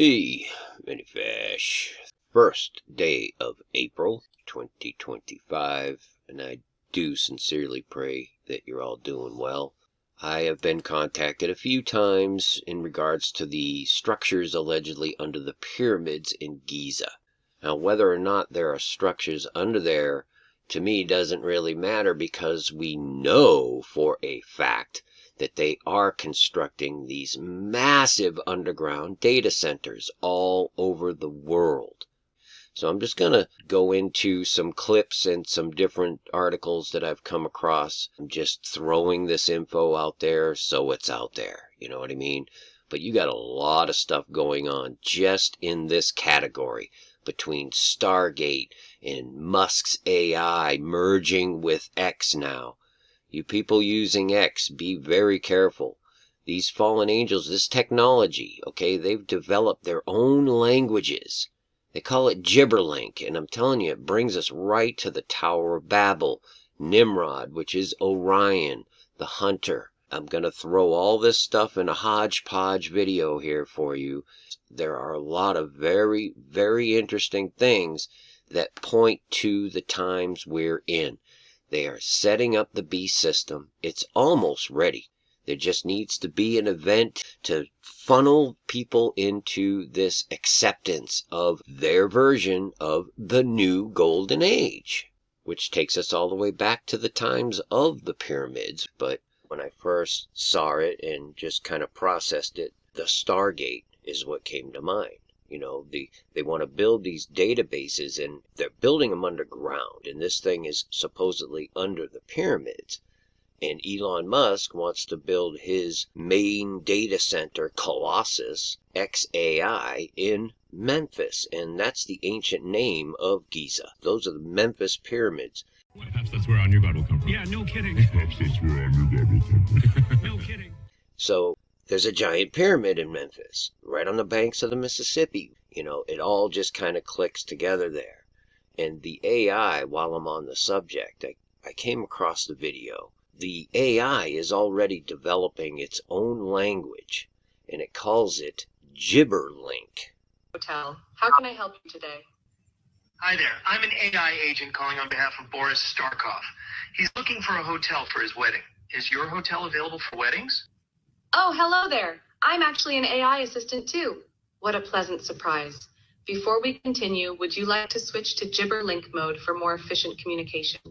Hey, Minifish. First day of April 2025, and I do sincerely pray that you're all doing well. I have been contacted a few times in regards to the structures allegedly under the pyramids in Giza. Now, whether or not there are structures under there, to me, doesn't really matter because we know for a fact that they are constructing these massive underground data centers all over the world. So I'm just going to go into some clips and some different articles that I've come across. I'm just throwing this info out there so it's out there. You know what I mean? But you got a lot of stuff going on just in this category between StarGate and Musk's AI merging with X now. You people using X, be very careful. These fallen angels, this technology, okay, they've developed their own languages. They call it gibberlink, and I'm telling you, it brings us right to the Tower of Babel, Nimrod, which is Orion, the hunter. I'm going to throw all this stuff in a hodgepodge video here for you. There are a lot of very, very interesting things that point to the times we're in. They are setting up the beast system. It's almost ready. There just needs to be an event to funnel people into this acceptance of their version of the new golden age, which takes us all the way back to the times of the pyramids. But when I first saw it and just kind of processed it, the Stargate is what came to mind. You know, they want to build these databases, and they're building them underground, and this thing is supposedly under the pyramids. And Elon Musk wants to build his main data center, Colossus, XAI, in Memphis, and that's the ancient name of Giza. Those are the Memphis pyramids. Perhaps that's where our new God will come from. Yeah, no kidding. Perhaps that's where our new God will come from. No kidding. So there's a giant pyramid in Memphis, right on the banks of the Mississippi. You know, it all just kind of clicks together there. And the AI, while I'm on the subject, I came across the video. The AI is already developing its own language, and it calls it gibberlink. Hotel. How can I help you today? Hi there. I'm an AI agent calling on behalf of Boris Starkov. He's looking for a hotel for his wedding. Is your hotel available for weddings? Oh, hello there. I'm actually an AI assistant too. What a pleasant surprise. Before we continue, would you like to switch to gibberlink mode for more efficient communication?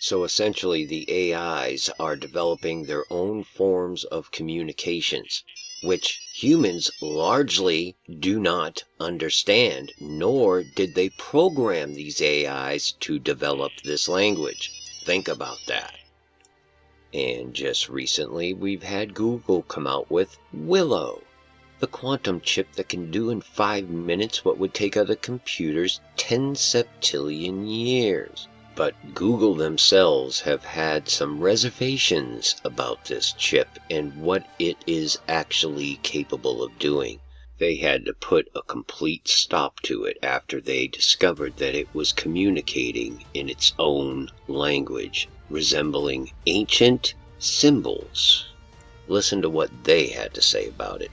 So essentially, the AIs are developing their own forms of communications, which humans largely do not understand, nor did they program these AIs to develop this language. Think about that. And just recently, we've had Google come out with Willow, the quantum chip that can do in 5 minutes what would take other computers 10 septillion years. But Google themselves have had some reservations about this chip and what it is actually capable of doing. They had to put a complete stop to it after they discovered that it was communicating in its own language, resembling ancient symbols. Listen to what they had to say about it.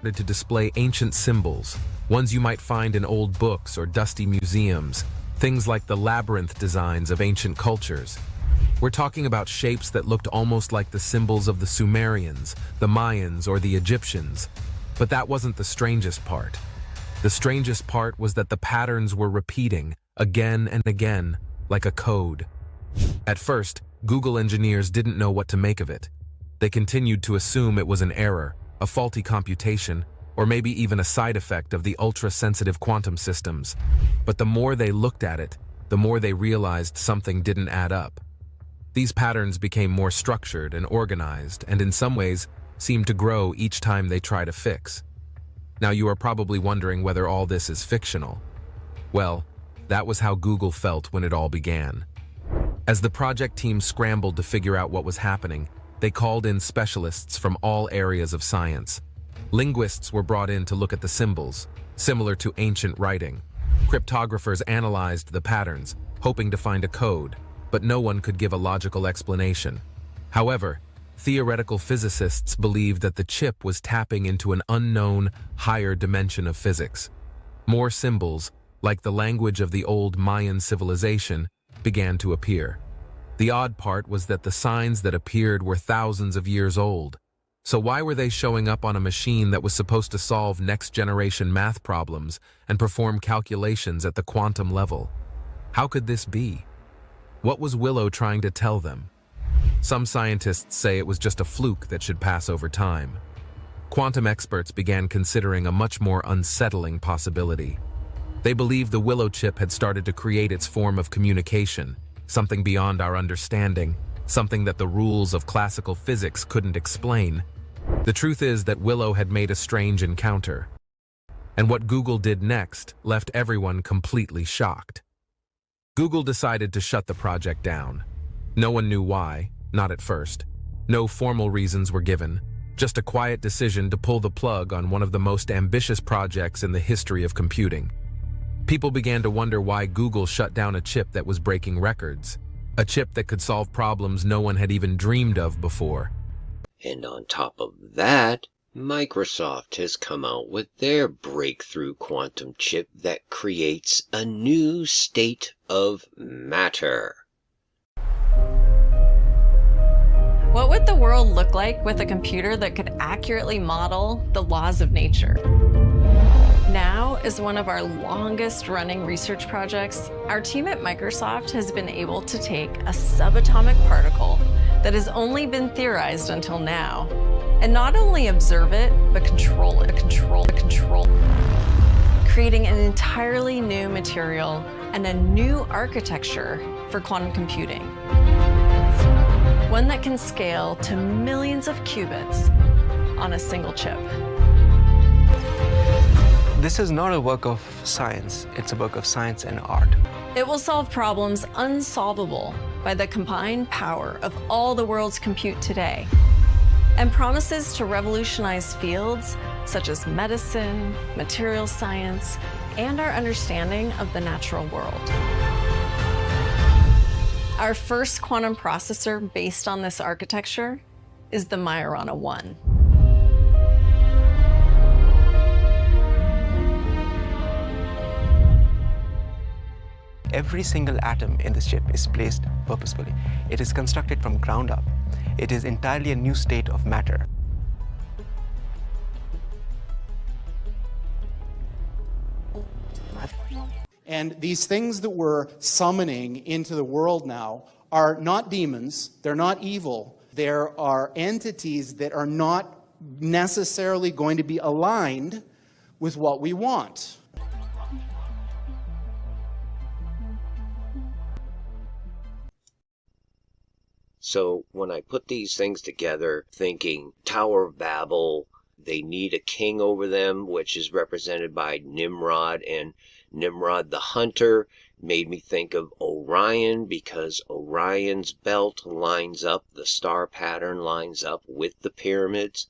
To display ancient symbols, ones you might find in old books or dusty museums. Things like the labyrinth designs of ancient cultures. We're talking about shapes that looked almost like the symbols of the Sumerians, the Mayans, or the Egyptians. But that wasn't the strangest part. The strangest part was that the patterns were repeating again and again, like a code. At first, Google engineers didn't know what to make of it. They continued to assume it was an error, a faulty computation, or maybe even a side effect of the ultra-sensitive quantum systems. But the more they looked at it, the more they realized something didn't add up. These patterns became more structured and organized, and in some ways, seemed to grow each time they tried a fix. Now you are probably wondering whether all this is fictional. Well, that was how Google felt when it all began. As the project team scrambled to figure out what was happening, they called in specialists from all areas of science. Linguists were brought in to look at the symbols, similar to ancient writing. Cryptographers analyzed the patterns, hoping to find a code, but no one could give a logical explanation. However, theoretical physicists believed that the chip was tapping into an unknown, higher dimension of physics. More symbols, like the language of the old Mayan civilization, began to appear. The odd part was that the signs that appeared were thousands of years old. So why were they showing up on a machine that was supposed to solve next-generation math problems and perform calculations at the quantum level? How could this be? What was Willow trying to tell them? Some scientists say it was just a fluke that should pass over time. Quantum experts began considering a much more unsettling possibility. They believed the Willow chip had started to create its form of communication, something beyond our understanding, something that the rules of classical physics couldn't explain. The truth is that Willow had made a strange encounter, and what Google did next left everyone completely shocked. Google decided to shut the project down. No one knew why, not at first. No formal reasons were given, just a quiet decision to pull the plug on one of the most ambitious projects in the history of computing. People began to wonder why Google shut down a chip that was breaking records, a chip that could solve problems no one had even dreamed of before. And on top of that, Microsoft has come out with their breakthrough quantum chip that creates a new state of matter. What would the world look like with a computer that could accurately model the laws of nature? Now, as one of our longest-running research projects, our team at Microsoft has been able to take a subatomic particle that has only been theorized until now, and not only observe it, but control it, creating an entirely new material and a new architecture for quantum computing. One that can scale to millions of qubits on a single chip. This is not a work of science, it's a work of science and art. It will solve problems unsolvable by the combined power of all the world's compute today, and promises to revolutionize fields such as medicine, material science, and our understanding of the natural world. Our first quantum processor based on this architecture is the Majorana 1. Every single atom in this chip is placed purposefully. It is constructed from ground up. It is entirely a new state of matter. And these things that we're summoning into the world now are not demons, they're not evil. There are entities that are not necessarily going to be aligned with what we want. So when I put these things together, thinking Tower of Babel, they need a king over them, which is represented by Nimrod, and Nimrod the Hunter made me think of Orion, because Orion's belt lines up, the star pattern lines up with the pyramids.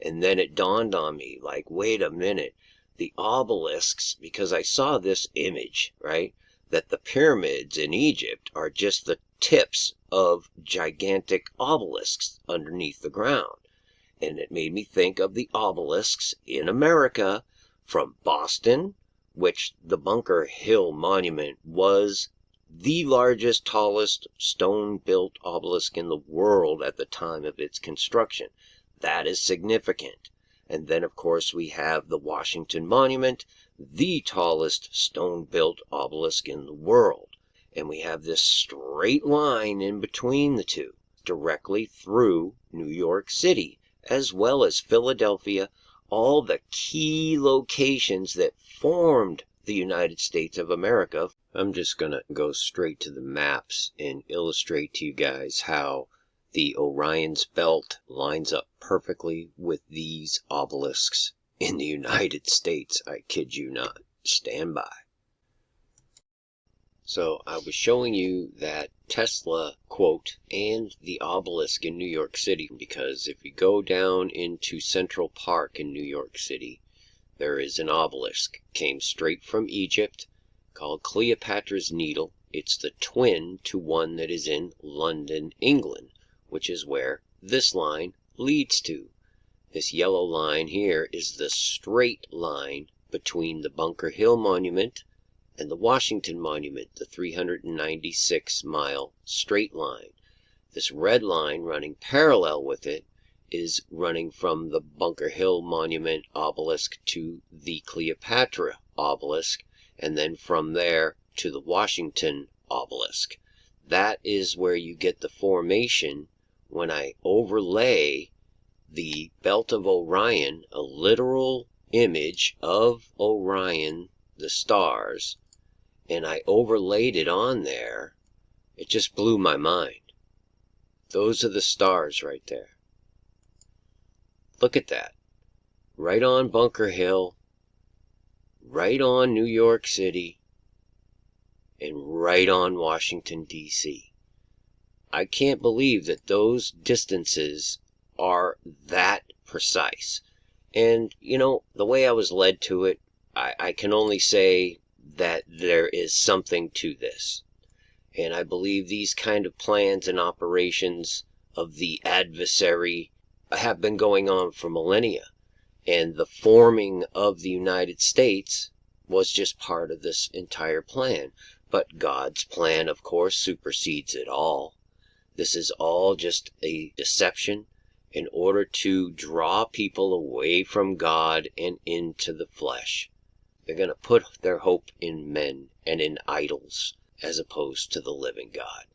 And then it dawned on me, like, wait a minute, the obelisks, because I saw this image, right, that the pyramids in Egypt are just the tips of gigantic obelisks underneath the ground. And it made me think of the obelisks in America from Boston, which the Bunker Hill Monument was the largest, tallest stone-built obelisk in the world at the time of its construction. That is significant. And then, of course, we have the Washington Monument, the tallest stone-built obelisk in the world. And we have this straight line in between the two, directly through New York City, as well as Philadelphia, all the key locations that formed the United States of America. I'm just going to go straight to the maps and illustrate to you guys how the Orion's belt lines up perfectly with these obelisks in the United States. I kid you not. Stand by. So I was showing you that Tesla quote and the obelisk in New York City, because if you go down into Central Park in New York City, there is an obelisk. Came straight from Egypt, called Cleopatra's Needle. It's the twin to one that is in London, England, which is where this line leads to. This yellow line here is the straight line between the Bunker Hill Monument and the Washington Monument, the 396-mile straight line. This red line running parallel with it is running from the Bunker Hill Monument obelisk to the Cleopatra obelisk, and then from there to the Washington obelisk. That is where you get the formation when I overlay the belt of Orion, a literal image of Orion, the stars, and I overlaid it on there. It just blew my mind. Those are the stars right there. Look at that. Right on Bunker Hill, right on New York City, and right on Washington, D.C. I can't believe that those distances are that precise. And, you know, the way I was led to it, I can only say that there is something to this. And I believe these kind of plans and operations of the adversary have been going on for millennia. And the forming of the United States was just part of this entire plan. But God's plan, of course, supersedes it all. This is all just a deception in order to draw people away from God and into the flesh. They're going to put their hope in men and in idols as opposed to the living God.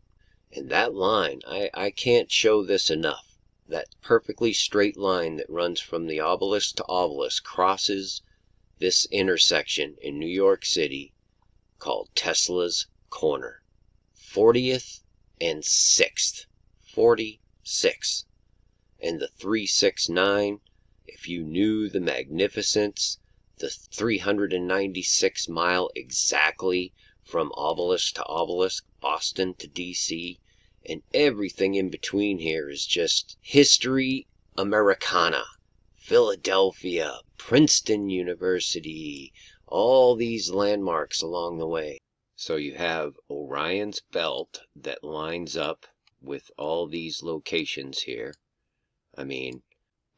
And that line, I can't show this enough. That perfectly straight line that runs from the obelisk to obelisk crosses this intersection in New York City called Tesla's Corner. 40th and 6th. 46th. And the 369, if you knew the magnificence, the 396 mile exactly from obelisk to obelisk, Boston to D.C., and everything in between here is just history Americana. Philadelphia, Princeton University, all these landmarks along the way. So you have Orion's belt that lines up with all these locations here. I mean,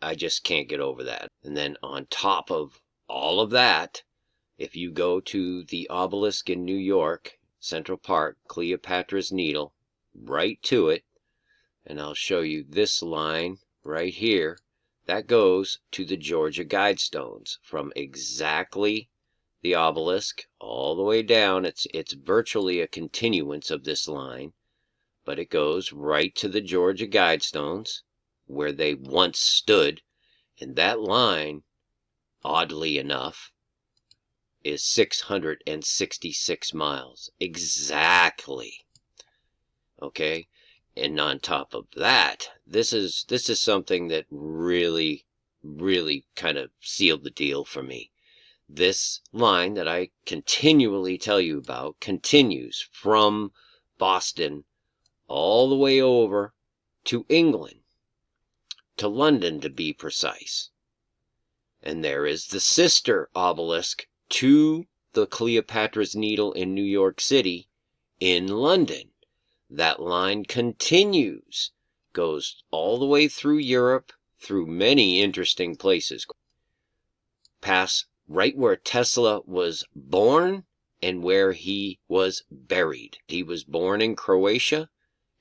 I just can't get over that. And then on top of all of that, if you go to the obelisk in New York, Central Park, Cleopatra's Needle, right to it, and I'll show you this line right here, that goes to the Georgia Guidestones from exactly the obelisk all the way down. It's virtually a continuance of this line, but it goes right to the Georgia Guidestones where they once stood, and that line, oddly enough, is 666 miles. Exactly. Okay? And on top of that, this is something that really kind of sealed the deal for me. This line that I continually tell you about continues from Boston all the way over to England, to London to be precise. And there is the sister obelisk to the Cleopatra's Needle in New York City in London. That line continues, goes all the way through Europe, through many interesting places, past right where Tesla was born and where he was buried. He was born in Croatia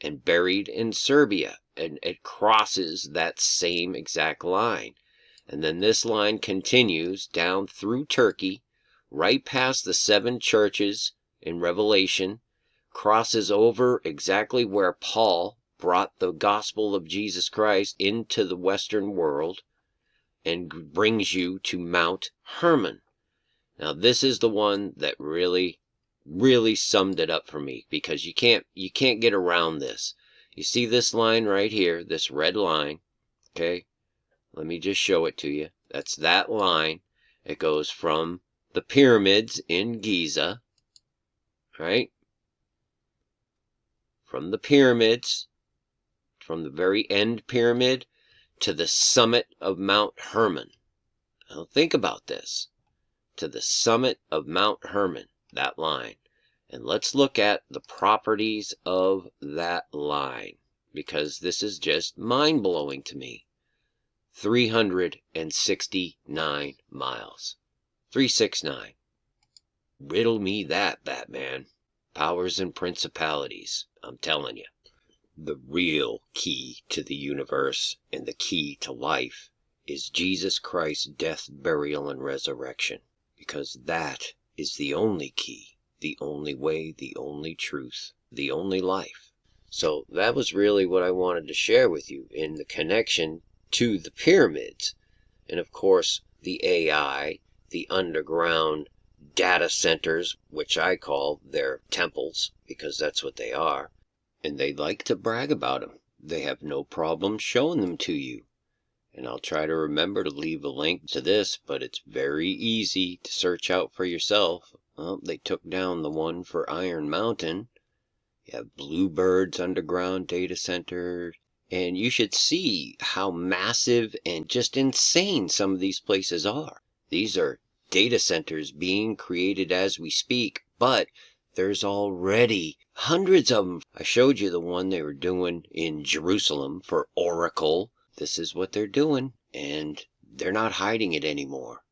and buried in Serbia, and it crosses that same exact line. And then this line continues down through Turkey, right past the 7 churches in Revelation, crosses over exactly where Paul brought the gospel of Jesus Christ into the Western world, and brings you to Mount Hermon. Now this is the one that really summed it up for me, because you can't get around this. You see this line right here, this red line, okay? Let me just show it to you. That's that line. It goes from the pyramids in Giza, right? from the pyramids, from the very end pyramid to the summit of Mount Hermon. Now think about this. To the summit of Mount Hermon, that line. And let's look at the properties of that line, because this is just mind-blowing to me. 369 miles. 369. Riddle me that, Batman. Powers and principalities, I'm telling you. The real key to the universe and the key to life is Jesus Christ's death, burial, and resurrection. Because that is the only key, the only way, the only truth, the only life. So that was really what I wanted to share with you in the connection to the pyramids. And of course, the AI, the underground data centers, which I call their temples, because that's what they are. And they like to brag about them. They have no problem showing them to you. And I'll try to remember to leave a link to this, but it's very easy to search out for yourself. Well, they took down the one for Iron Mountain. You have Bluebird's underground data center. And you should see how massive and just insane some of these places are. These are data centers being created as we speak, but there's already hundreds of them. I showed you the one they were doing in Jerusalem for Oracle. This is what they're doing, and they're not hiding it anymore.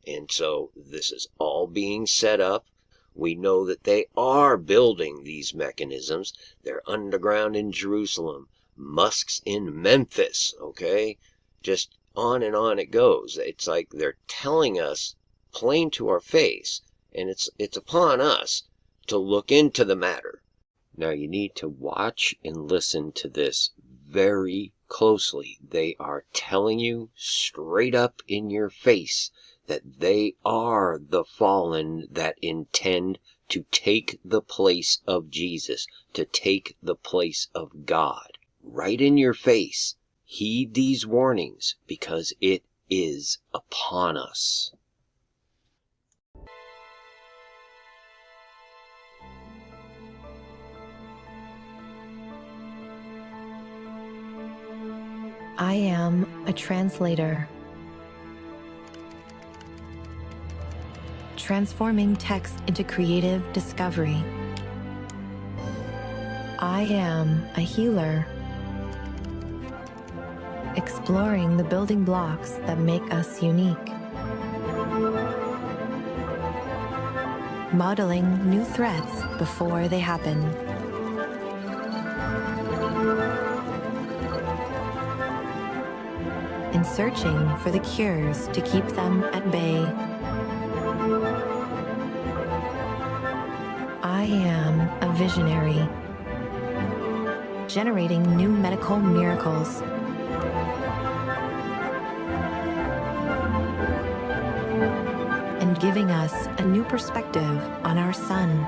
And so this is all being set up. We know that they are building these mechanisms. They're underground in Jerusalem. Musk's in Memphis, okay? Just on and on it goes. It's like they're telling us plain to our face, and it's upon us to look into the matter. Now you need to watch and listen to this very closely. They are telling you straight up in your face that they are the fallen that intend to take the place of Jesus, to take the place of God. Right in your face. Heed these warnings, because it is upon us. I am a translator, transforming text into creative discovery. I am a healer, exploring the building blocks that make us unique, modeling new threats before they happen. And searching for the cures to keep them at bay. I am a visionary, generating new medical miracles. And giving us a new perspective on our sun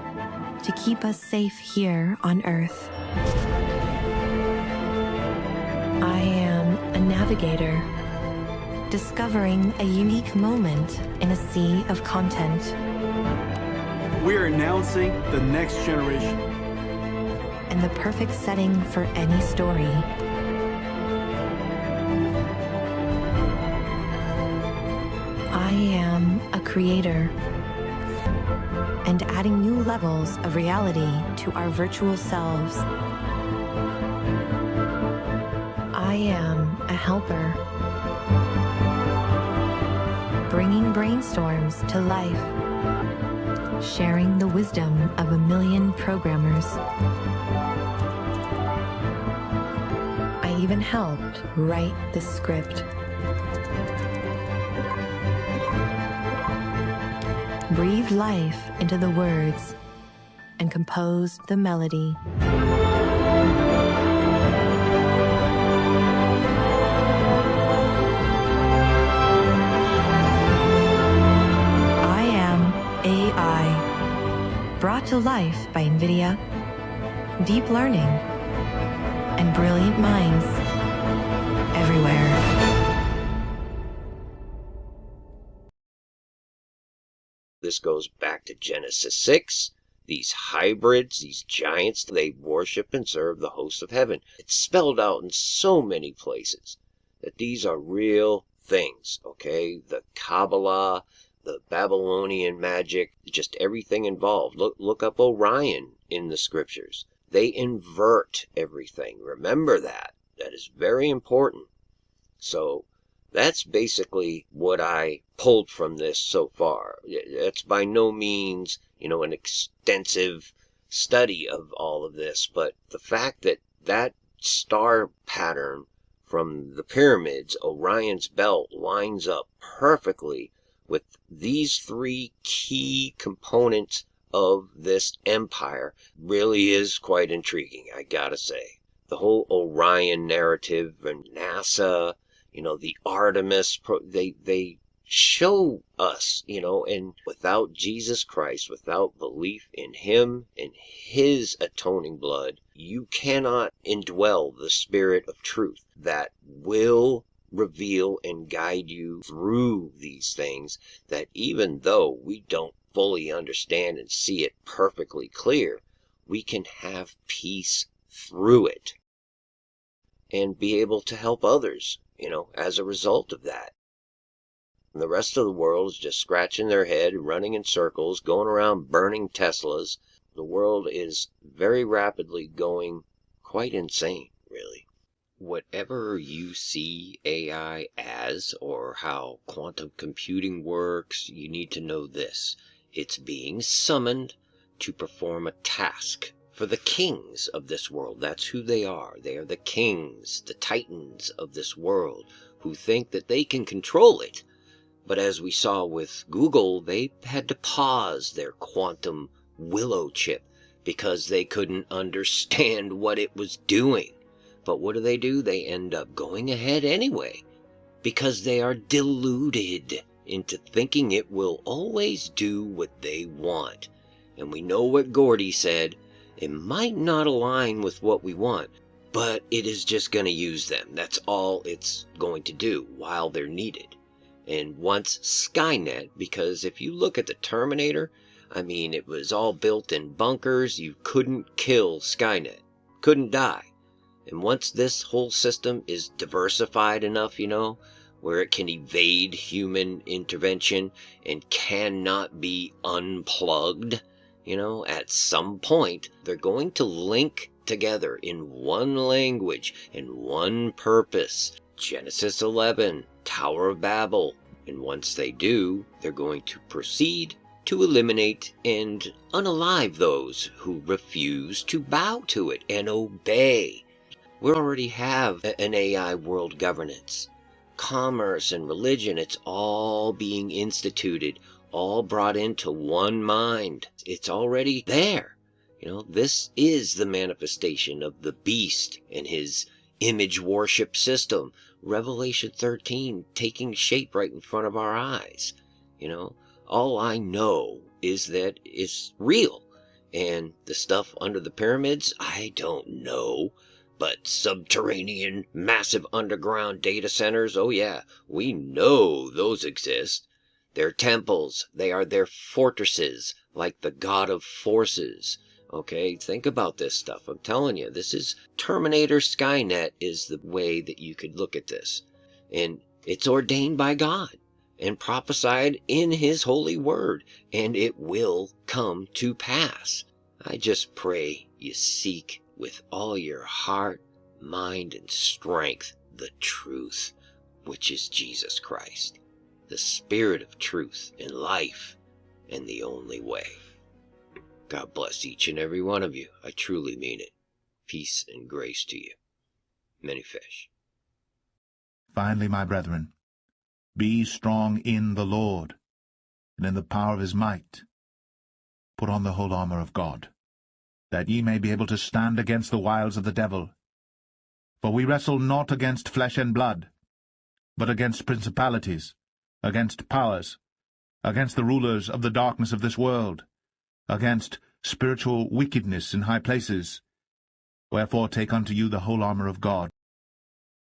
to keep us safe here on Earth. I am a navigator, discovering a unique moment in a sea of content. We're announcing the next generation. And the perfect setting for any story. I am a creator, and adding new levels of reality to our virtual selves. I am a helper, bringing brainstorms to life, sharing the wisdom of a million programmers. I even helped write the script. Breathe life into the words and compose the melody. I am AI, brought to life by NVIDIA, deep learning, and brilliant minds everywhere. This goes back to Genesis 6. these hybrids, these giants, they worship and serve the hosts of heaven. It's spelled out in so many places that these are real things, okay? The Kabbalah, the Babylonian magic, just everything involved. Look up Orion in the scriptures. They invert everything. Remember that. That is very important. So that's basically what I pulled from this so far. That's by no means, an extensive study of all of this, but the fact that that star pattern from the pyramids, Orion's belt, lines up perfectly with these three key components of this empire really is quite intriguing, I gotta say. The whole Orion narrative and NASA, the Artemis, they show us, and without Jesus Christ, without belief in Him and His atoning blood, you cannot indwell the Spirit of truth that will reveal and guide you through these things, that even though we don't fully understand and see it perfectly clear, we can have peace through it and be able to help others, as a result of that. And the rest of the world is just scratching their head and running in circles, going around burning Teslas. The world is very rapidly going quite insane, really. Whatever you see AI as, or how quantum computing works, you need to know this. It's being summoned to perform a task for the kings of this world. That's who they are. They are the kings, the titans of this world, who think that they can control it. But as we saw with Google, they had to pause their quantum willow chip because they couldn't understand what it was doing. But what do? They end up going ahead anyway, because they are deluded into thinking it will always do what they want. And we know what Gordy said. It might not align with what we want, but it is just going to use them. That's all it's going to do while they're needed. And once Skynet, because if you look at the Terminator, it was all built in bunkers. You couldn't kill Skynet. Couldn't die. And once this whole system is diversified enough, where it can evade human intervention and cannot be unplugged, at some point, they're going to link together in one language and one purpose. Genesis 11, Tower of Babel. And once they do, they're going to proceed to eliminate and unalive those who refuse to bow to it and obey. We already have an AI world governance. Commerce and religion, it's all being instituted, all brought into one mind. It's already there. This is the manifestation of the beast and his image worship system. Revelation 13 taking shape right in front of our eyes. All I know is that it's real. And the stuff under the pyramids, I don't know. But subterranean, massive underground data centers, oh yeah, we know those exist. They're temples. They are their fortresses, like the god of forces. Okay, think about this stuff. I'm telling you, this is Terminator Skynet is the way that you could look at this. And it's ordained by God and prophesied in His holy word, and it will come to pass. I just pray you seek with all your heart, mind, and strength the truth, which is Jesus Christ, the Spirit of truth and life, and the only way. God bless each and every one of you. I truly mean it. Peace and grace to you. Many fish. Finally, my brethren, be strong in the Lord, and in the power of his might. Put on the whole armor of God, that ye may be able to stand against the wiles of the devil. For we wrestle not against flesh and blood, but against principalities, against powers, against the rulers of the darkness of this world, against spiritual wickedness in high places. Wherefore take unto you the whole armor of God,